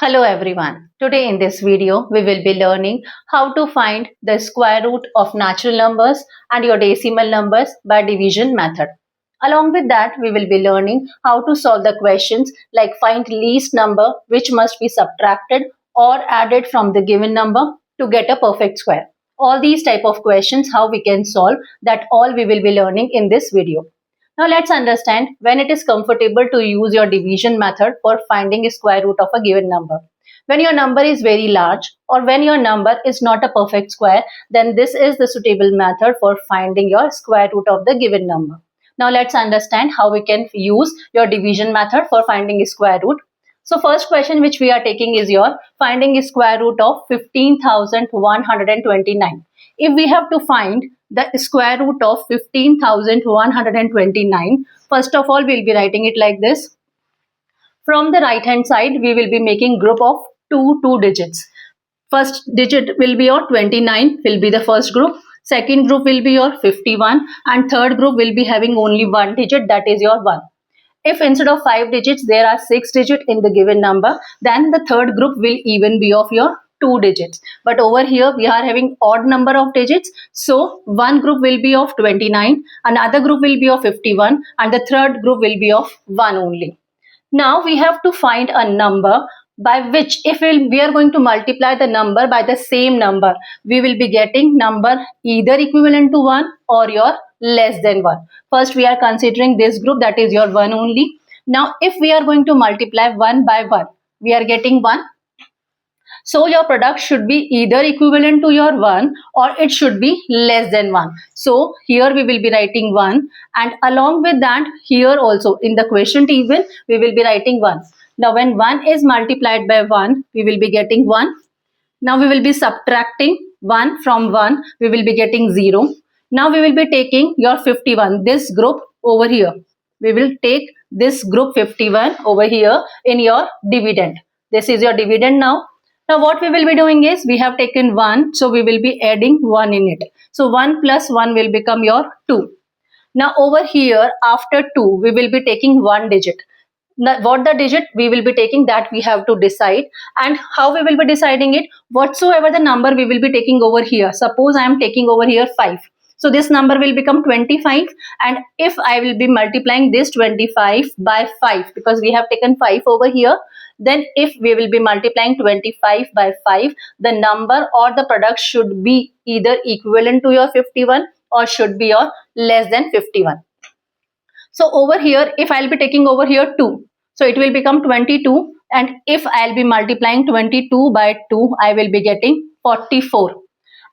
Hello everyone. Today in this video, we will be learning how to find the square root of natural numbers and your decimal numbers by division method. Along with that, we will be learning how to solve the questions like find least number which must be subtracted or added from the given number to get a perfect square. All these type of questions, how we can solve, that all we will be learning in this video. Now let's understand when it is comfortable to use your division method for finding a square root of a given number. When your number is very large or when your number is not a perfect square, then this is the suitable method for finding your square root of the given number. Now let's understand how we can use your division method for finding a square root. So first question which we are taking is your finding a square root of 15,129. If we have to find the square root of 15,129, first of all we'll be writing it like this. From the right hand side we will be making group of two digits. First digit will be your 29, will be the first group. Second group will be your 51 and third group will be having only one digit, that is your 1. If instead of 5 digits there are 6 digits in the given number, then the third group will even be of your 2 digits. But over here we are having odd number of digits. So one group will be of 29, another group will be of 51 and the third group will be of 1 only. Now we have to find a number by which if we are going to multiply the number by the same number, we will be getting number either equivalent to 1 or your less than 1. First we are considering this group, that is your 1 only. Now if we are going to multiply 1 by 1, we are getting 1. So your product should be either equivalent to your 1 or it should be less than 1. So here we will be writing 1 and along with that here also in the quotient even we will be writing 1. Now when 1 is multiplied by 1, we will be getting 1. Now we will be subtracting 1 from 1, we will be getting 0. Now we will be taking your 51, this group over here. We will take this group 51 over here in your dividend. This is your dividend now. Now what we will be doing is we have taken 1, so we will be adding 1 in it. So 1 plus 1 will become your 2. Now over here after 2 we will be taking one digit. Now, what the digit we will be taking, that we have to decide, and how we will be deciding it, whatsoever the number we will be taking over here. Suppose I am taking over here 5. So this number will become 25 and if I will be multiplying this 25 by 5 because we have taken 5 over here, then if we will be multiplying 25 by 5, the number or the product should be either equivalent to your 51 or should be your less than 51. So over here if I'll be taking over here 2, so it will become 22 and if I'll be multiplying 22 by 2, I will be getting 44.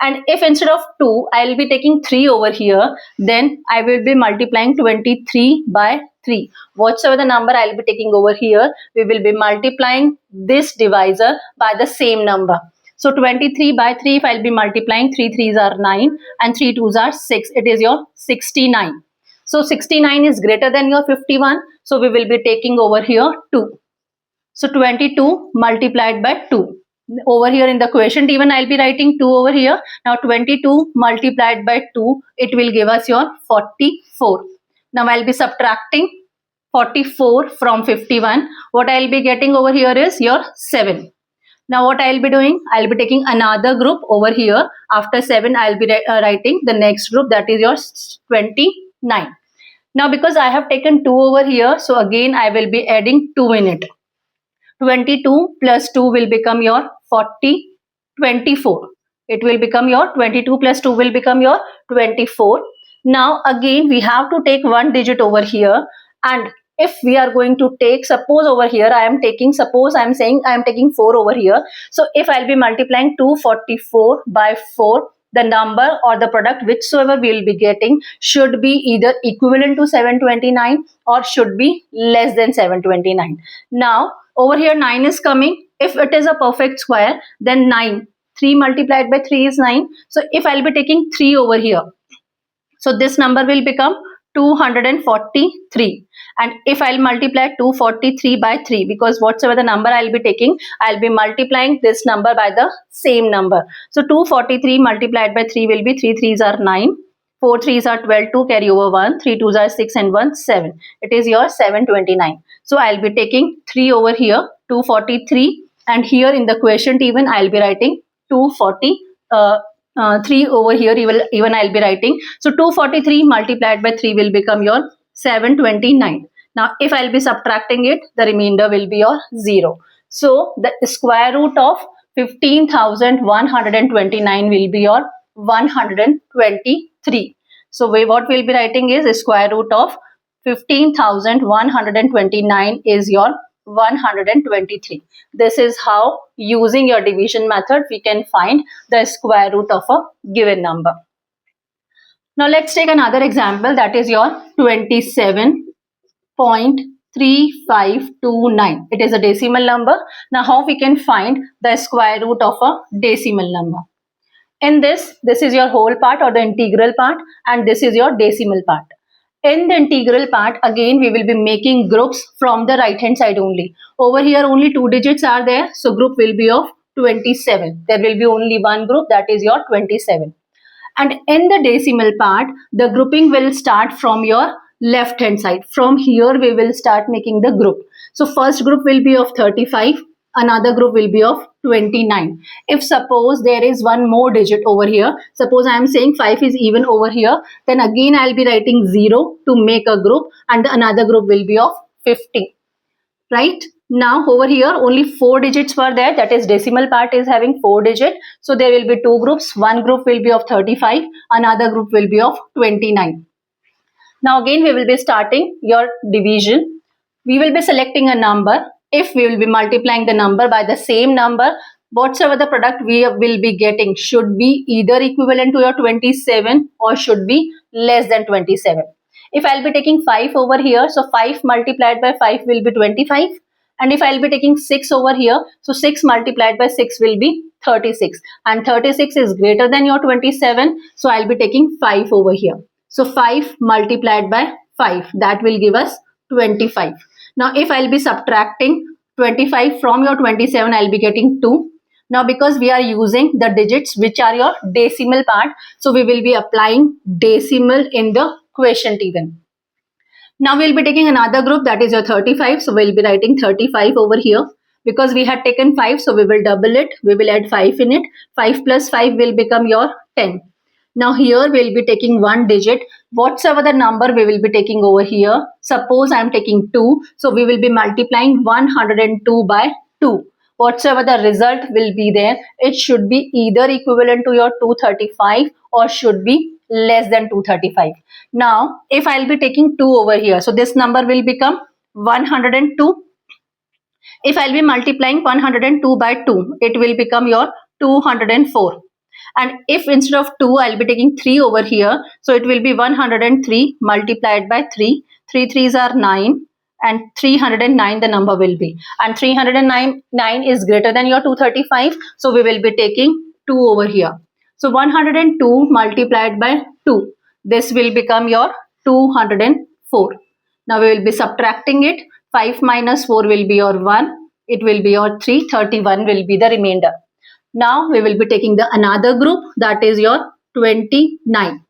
And if instead of 2 I'll be taking 3 over here, then I will be multiplying 23 by 3. Whatsoever the number I'll be taking over here, we will be multiplying this divisor by the same number. So 23 by 3, if I'll be multiplying, 3 3s are 9 and 3 2s are 6, it is your 69. So 69 is greater than your 51, so we will be taking over here 2. So 22 multiplied by 2. Over here in the quotient even I'll be writing 2 over here. Now 22 multiplied by 2, it will give us your 44. Now I'll be subtracting 44 from 51. What I'll be getting over here is your 7. Now what I'll be doing, I'll be taking another group over here. After 7 I'll be writing the next group, that is your 29. Now because I have taken 2 over here, so again I will be adding 2 in it. 22 plus 2 will become your 24. It will become your 22 plus 2 will become your 24. Now again we have to take one digit over here, and if we are going to take, suppose over here I am taking 4 over here. So if I'll be multiplying 244 by 4, the number or the product whichsoever we will be getting should be either equivalent to 729 or should be less than 729. Now over here 9 is coming. If it is a perfect square, then 9. 3 multiplied by 3 is 9. So if I'll be taking 3 over here, so this number will become 243. And if I'll multiply 243 by 3, because whatsoever the number I'll be taking, I'll be multiplying this number by the same number. So 243 multiplied by 3 will be 3 3s are 9. 4 3s are 12, 2 carry over 1, 3 2s are 6 and 1 7. It is your 729. So I'll be taking 3 over here, 243 and here in the quotient even I'll be writing 243 over here, even I'll be writing. So 243 multiplied by 3 will become your 729. Now if I'll be subtracting it, the remainder will be your 0. So the square root of 15,129 will be your 123. So what we'll be writing is the square root of 15,129 is your 123. This is how, using your division method, we can find the square root of a given number. Now let's take another example, that is your 27.3529. It is a decimal number. Now how we can find the square root of a decimal number? In this is your whole part or the integral part, and this is your decimal part. In the integral part, again we will be making groups from the right hand side only. Over here only 2 digits are there, so group will be of 27. There will be only one group, that is your 27. And in the decimal part, the grouping will start from your left hand side. From here we will start making the group. So first group will be of 35, another group will be of 29. If suppose there is one more digit over here, suppose I am saying 5 is even over here, then again I will be writing 0 to make a group, and another group will be of 50. Right? Now over here only 4 digits were there, that is decimal part is having 4 digits. So there will be two groups. One group will be of 35, another group will be of 29. Now again we will be starting your division. We will be selecting a number. If we will be multiplying the number by the same number, whatsoever the product we will be getting should be either equivalent to your 27 or should be less than 27. If I'll be taking 5 over here, so 5 multiplied by 5 will be 25. And if I'll be taking 6 over here, so 6 multiplied by 6 will be 36. And 36 is greater than your 27, so I'll be taking 5 over here. So 5 multiplied by 5, that will give us 25. Now if I'll be subtracting 25 from your 27, I'll be getting 2. Now because we are using the digits which are your decimal part, so we will be applying decimal in the quotient even. Now we'll be taking another group, that is your 35. So we'll be writing 35 over here. Because we had taken 5, so we will double it. We will add 5 in it. 5 plus 5 will become your 10. Now here we'll be taking one digit. Whatsoever the number we will be taking over here. Suppose I am taking 2. So we will be multiplying 102 by 2. Whatsoever the result will be there, it should be either equivalent to your 235 or should be less than 235. Now if I'll be taking 2 over here, so this number will become 102. If I'll be multiplying 102 by 2, it will become your 204. And if instead of 2 I'll be taking 3 over here, so it will be 103 multiplied by 3. 3 3s are 9, and 309 the number will be, and 309 is greater than your 235, so we will be taking 2 over here. So 102 multiplied by 2, this will become your 204. Now we will be subtracting it. 5 minus 4 will be your 1, it will be your 3, 31 will be the remainder. Now we will be taking the another group, that is your 29.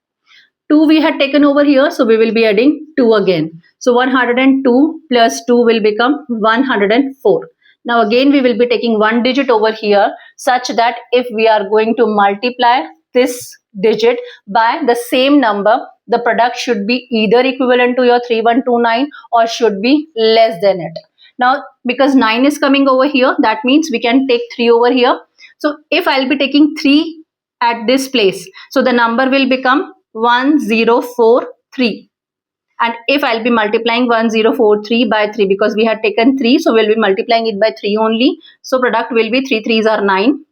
2 we had taken over here, so we will be adding 2 again. So 102 plus 2 will become 104. Now again we will be taking one digit over here, such that if we are going to multiply this digit by the same number, the product should be either equivalent to your 3129 or should be less than it. Now because 9 is coming over here, that means we can take 3 over here. So if I'll be taking 3 at this place, so the number will become 1043. And if I'll be multiplying 1043 by 3, because we had taken 3, so we'll be multiplying it by 3 only. So product will be 3 3s are 9,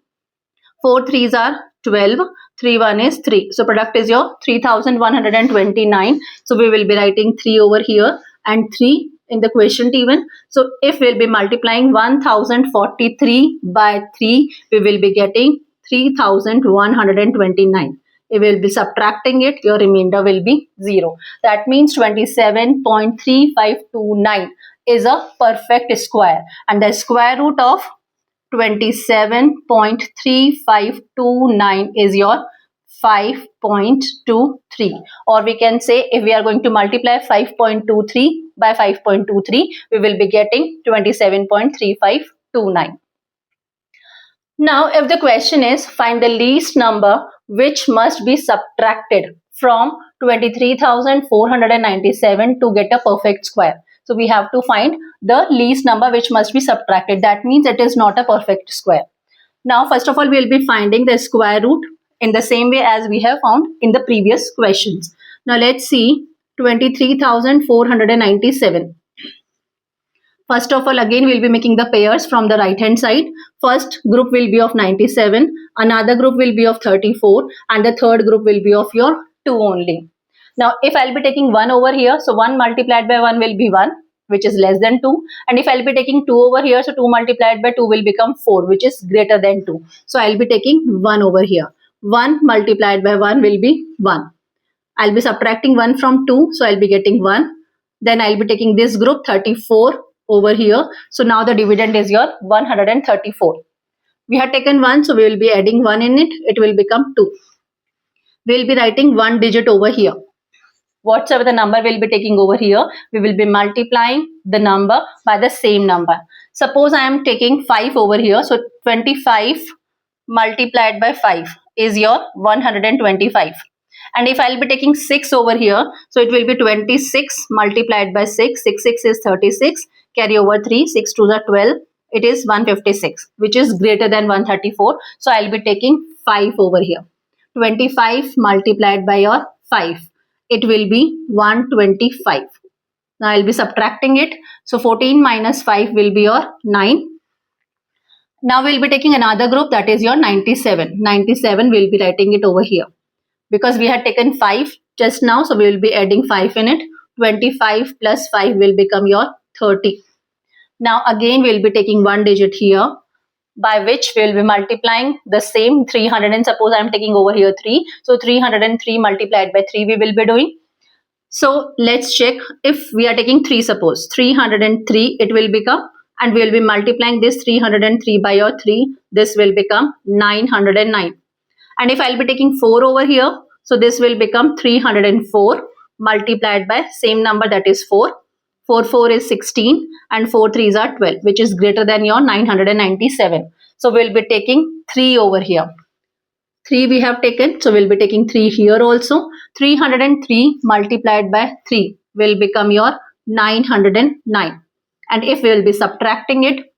4 3s are 12, 3 1 is 3. So product is your 3129. So we will be writing 3 over here and 3 in the quotient even. So if we'll be multiplying 1043 by 3, we will be getting 3129. If we will be subtracting it, your remainder will be 0. That means 27.3529 is a perfect square, and the square root of 27.3529 is your 5.23. Or we can say, if we are going to multiply 5.23 by 5.23, we will be getting 27.3529. Now, if the question is find the least number which must be subtracted from 23,497 to get a perfect square. So we have to find the least number which must be subtracted. That means it is not a perfect square. Now, first of all, we will be finding the square root in the same way as we have found in the previous questions. Now, let's see 23,497. First of all, again, we'll be making the pairs from the right hand side. First group will be of 97, another group will be of 34, and the third group will be of your 2 only. Now, if I'll be taking 1 over here, so 1 multiplied by 1 will be 1, which is less than 2. And if I'll be taking 2 over here, so 2 multiplied by 2 will become 4, which is greater than 2. So I'll be taking 1 over here. 1 multiplied by 1 will be 1. I'll be subtracting 1 from 2, so I'll be getting 1. Then I'll be taking this group 34 over here. So now the dividend is your 134. We have taken 1, so we will be adding 1 in it. It will become 2. We will be writing 1 digit over here. Whatever the number we'll be taking over here, we will be multiplying the number by the same number. Suppose I am taking 5 over here. So 25 multiplied by 5 is your 125. And if I'll be taking 6 over here, so it will be 26 multiplied by 6. 6 is 36. Carry over 3. 6 2 are 12. It is 156, which is greater than 134. So I'll be taking 5 over here. 25 multiplied by your 5. It will be 125. Now I'll be subtracting it. So 14 minus 5 will be your 9. Now we'll be taking another group, that is your 97. 97 we'll be writing it over here. Because we had taken 5 just now, so we will be adding 5 in it. 25 plus 5 will become your 30. Now again we'll be taking 1 digit here, by which we will be multiplying the same 300, and suppose I am taking over here 3. So 303 multiplied by 3 we will be doing. So let's check. If we are taking 3, suppose 303 it will become, and we will be multiplying this 303 by your 3. This will become 909. And if I'll be taking 4 over here, so this will become 304 multiplied by same number, that is 4. 4 4 is 16 and 4 3s are 12, which is greater than your 997. So we'll be taking 3 over here. 3 we have taken, so we'll be taking 3 here also. 303 multiplied by 3 will become your 909. And if we will be subtracting it,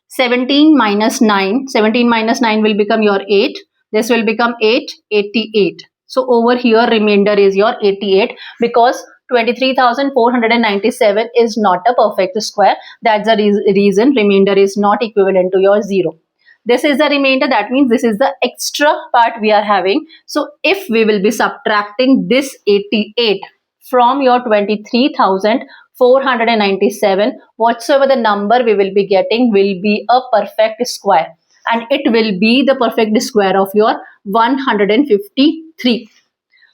17 minus 9 will become your 8. This will become 8, 88. So over here remainder is your 88, because 23,497 is not a perfect square. That's the reason remainder is not equivalent to your 0. This is the remainder, that means this is the extra part we are having. So if we will be subtracting this 88 from your 23,497, whatsoever the number we will be getting will be a perfect square. And it will be the perfect square of your 153.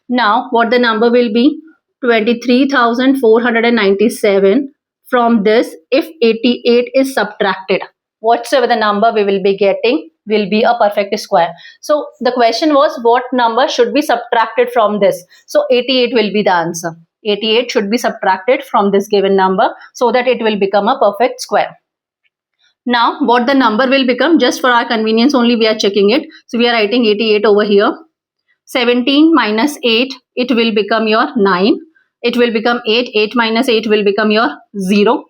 Now what the number will be? 23,497. From this, if 88 is subtracted, whatsoever the number we will be getting will be a perfect square. So the question was, what number should be subtracted from this? So 88 will be the answer. 88 should be subtracted from this given number so that it will become a perfect square. Now what the number will become, just for our convenience only we are checking it. So we are writing 88 over here. 17 minus 8, it will become your 9. It will become 8. 8 minus 8 will become your 0.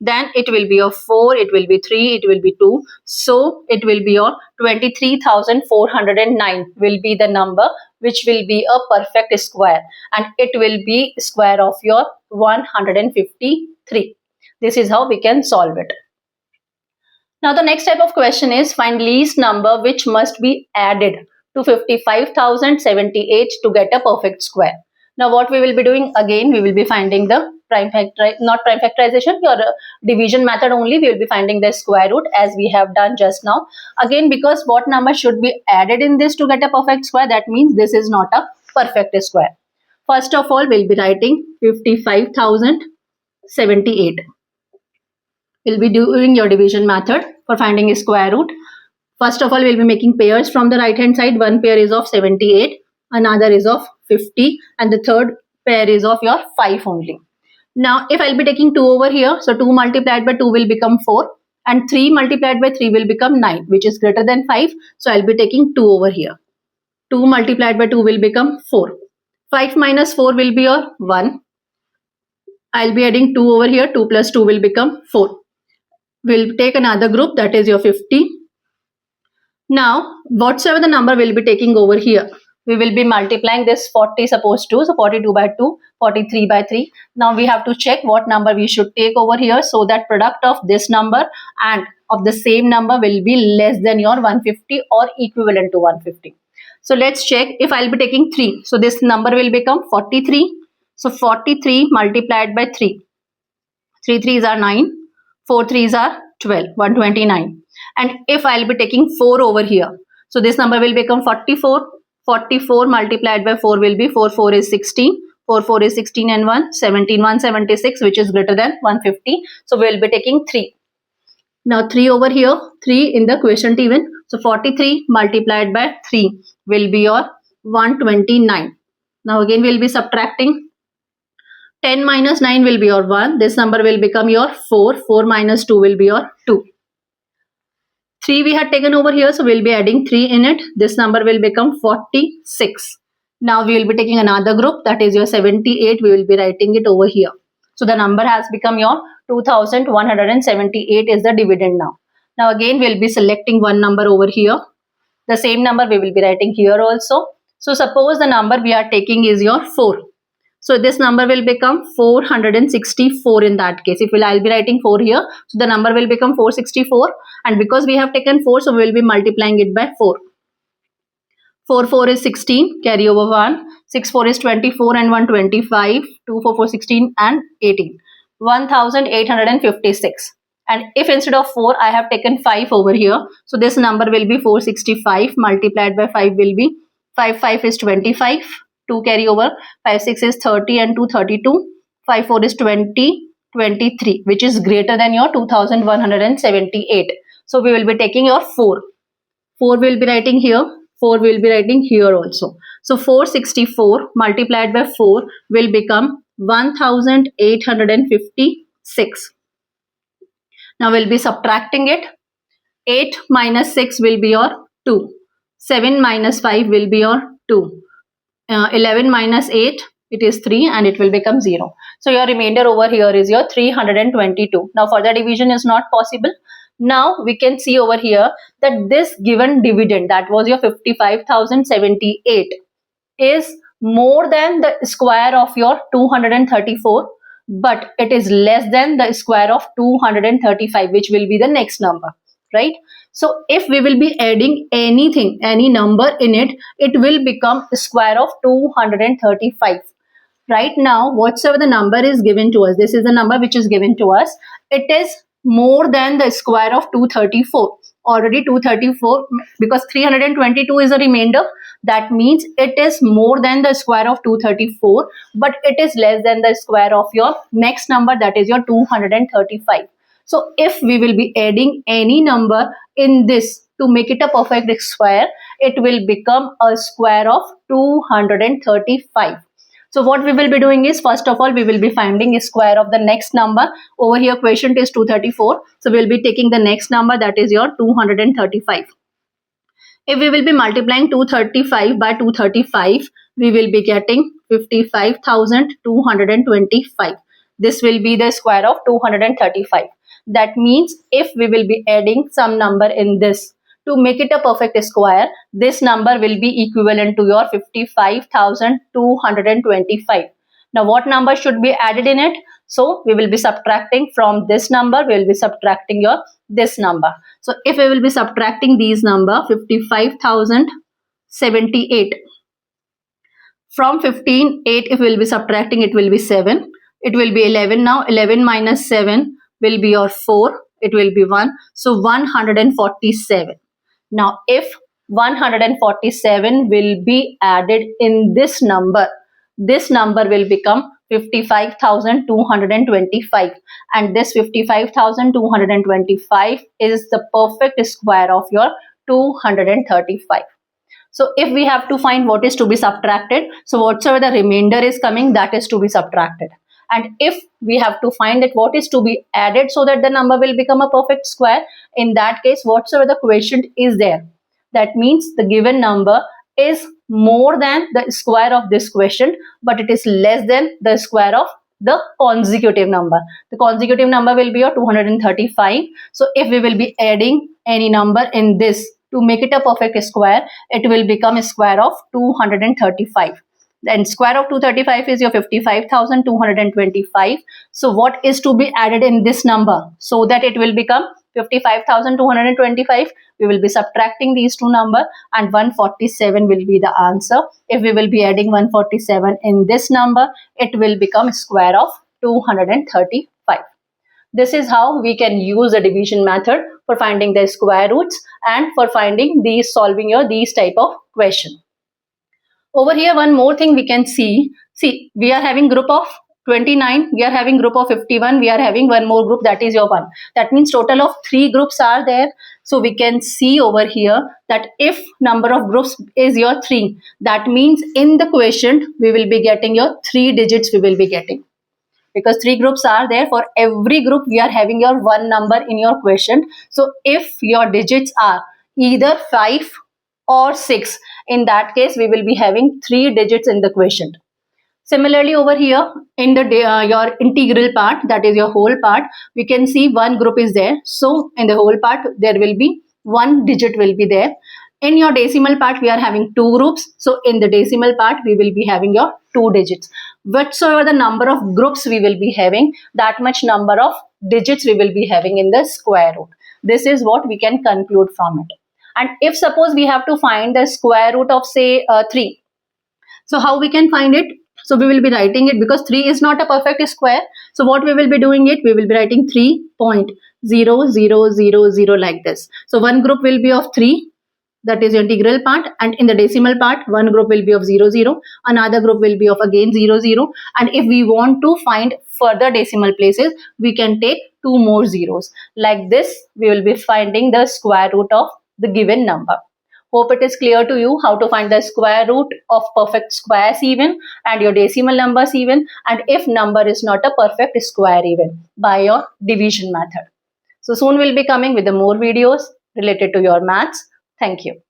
Then it will be your 4, it will be 3, it will be 2. So it will be your 23,409 will be the number which will be a perfect square. And it will be square of your 153. This is how we can solve it. Now the next type of question is find least number which must be added to 55,078 to get a perfect square. Now what we will be doing, again we will be finding the prime factorization, your division method only. We will be finding the square root as we have done just now. Again, because what number should be added in this to get a perfect square, that means this is not a perfect square. First of all, we will be writing 55,078. We'll be doing your division method for finding a square root. First of all, we'll be making pairs from the right hand side. One pair is of 78, another is of 50, and the third pair is of your 5 only. Now, if I'll be taking 2 over here, so 2 multiplied by 2 will become 4. and 3 multiplied by 3 will become 9, which is greater than 5. So I'll be taking 2 over here. 2 multiplied by 2 will become 4. 5 minus 4 will be your 1. I'll be adding 2 over here. 2 plus 2 will become 4. We'll take another group, that is your 50. Now, whatsoever the number we'll be taking over here, we will be multiplying this 40 suppose to, so 42 by 2, 43 by 3. Now we have to check what number we should take over here, so that product of this number and of the same number will be less than your 150 or equivalent to 150. So let's check. If I'll be taking 3, so this number will become 43. So 43 multiplied by 3. 3 3s are 9, 4 3s are 12, 129. And if I'll be taking 4 over here, so this number will become 44. 44 multiplied by 4 will be 4 4 is 16. 4 4 is 16 and 1, 17, 176, which is greater than 150. So we'll be taking 3. Now 3 over here, 3 in the quotient even. So 43 multiplied by 3 will be your 129. Now again we'll be subtracting. 10 minus 9 will be your 1. This number will become your 4. 4 minus 2 will be your 2. 3 we had taken over here, so we'll be adding 3 in it. This number will become 46. Now we will be taking another group, that is your 78. We will be writing it over here. So the number has become your 2178 is the dividend now. Now again we'll be selecting one number over here. The same number we will be writing here also. So suppose the number we are taking is your 4. So this number will become 464 in that case. If I'll be writing 4 here, so the number will become 464. And because we have taken 4, so we will be multiplying it by 4. 4 4 is 16, carry over 1. 6 4 is 24 and 1 25. 2 4 4 16 and 18. 1856. And if instead of 4 I have taken 5 over here, so this number will be 465 multiplied by 5 will be 5 5 is 25. 2 carry over, 5 6 is 30 and 2 32. 5 4 is 20, 23, which is greater than your 2178. So we will be taking your 4. 4 will be writing here, 4 will be writing here also. So 464 multiplied by 4 will become 1856. Now we'll be subtracting it. 8 minus 6 will be your 2. 7 minus 5 will be your 2. 11 minus 8, it is 3 and it will become 0. So your remainder over here is your 322. Now further division is not possible. Now we can see over here that this given dividend, that was your 55,078, is more than the square of your 234, but it is less than the square of 235, which will be the next number, right? So if we will be adding anything, any number in it, it will become square of 235. Right now, whatsoever the number is given to us, this is the number which is given to us, it is more than the square of 234. Already 234, because 322 is a remainder, that means it is more than the square of 234, but it is less than the square of your next number, that is your 235. So if we will be adding any number in this to make it a perfect square, it will become a square of 235. So what we will be doing is, first of all, we will be finding a square of the next number. Over here quotient is 234. So we will be taking the next number, that is your 235. If we will be multiplying 235 by 235, we will be getting 55,225. This will be the square of 235. That means if we will be adding some number in this to make it a perfect square, this number will be equivalent to your 55,225. Now what number should be added in it? So we will be subtracting from this number, we will be subtracting your this number. So if we will be subtracting these number, 55,078 from 15, 8, if we will be subtracting, it will be 7. It will be 11 now. 11 minus 7 will be your 4. It will be 1. So 147. Now if 147 will be added in this number will become 55,225, and this 55,225 is the perfect square of your 235. So if we have to find what is to be subtracted, so whatsoever the remainder is coming, that is to be subtracted. And if we have to find that what is to be added so that the number will become a perfect square, in that case whatsoever the quotient is there, that means the given number is more than the square of this quotient, but it is less than the square of the consecutive number. The consecutive number will be your 235. So if we will be adding any number in this to make it a perfect square, it will become a square of 235. Then square of 235 is your 55,225. So what is to be added in this number so that it will become 55,225? We will be subtracting these two numbers and 147 will be the answer. If we will be adding 147 in this number, it will become square of 235. This is how we can use the division method for finding the square roots and for finding solving these type of question. Over here, one more thing we can see. See, we are having group of 29, we are having group of 51, we are having one more group, that is your 1. That means total of 3 groups are there. So we can see over here that if number of groups is your 3, that means in the quotient we will be getting your 3 digits we will be getting. Because 3 groups are there, for every group we are having your 1 number in your quotient. So if your digits are either 5 or 6, in that case we will be having 3 digits in the quotient. Similarly over here in the your integral part, that is your whole part, we can see 1 group is there. So in the whole part there will be 1 digit will be there. In your decimal part we are having 2 groups. So in the decimal part we will be having your 2 digits. Whatsoever the number of groups we will be having, that much number of digits we will be having in the square root. This is what we can conclude from it. And if suppose we have to find the square root of say 3, so how we can find it? So we will be writing it, because 3 is not a perfect square. So what we will be doing it, we will be writing 3.0000 like this. So one group will be of 3, that is integral part, and in the decimal part one group will be of 00, another group will be of again 00, and if we want to find further decimal places we can take 2 more zeros. Like this we will be finding the square root of the given number. Hope it is clear to you how to find the square root of perfect squares even and your decimal numbers even, and if number is not a perfect square even, by your division method. So soon we'll be coming with the more videos related to your maths. Thank you.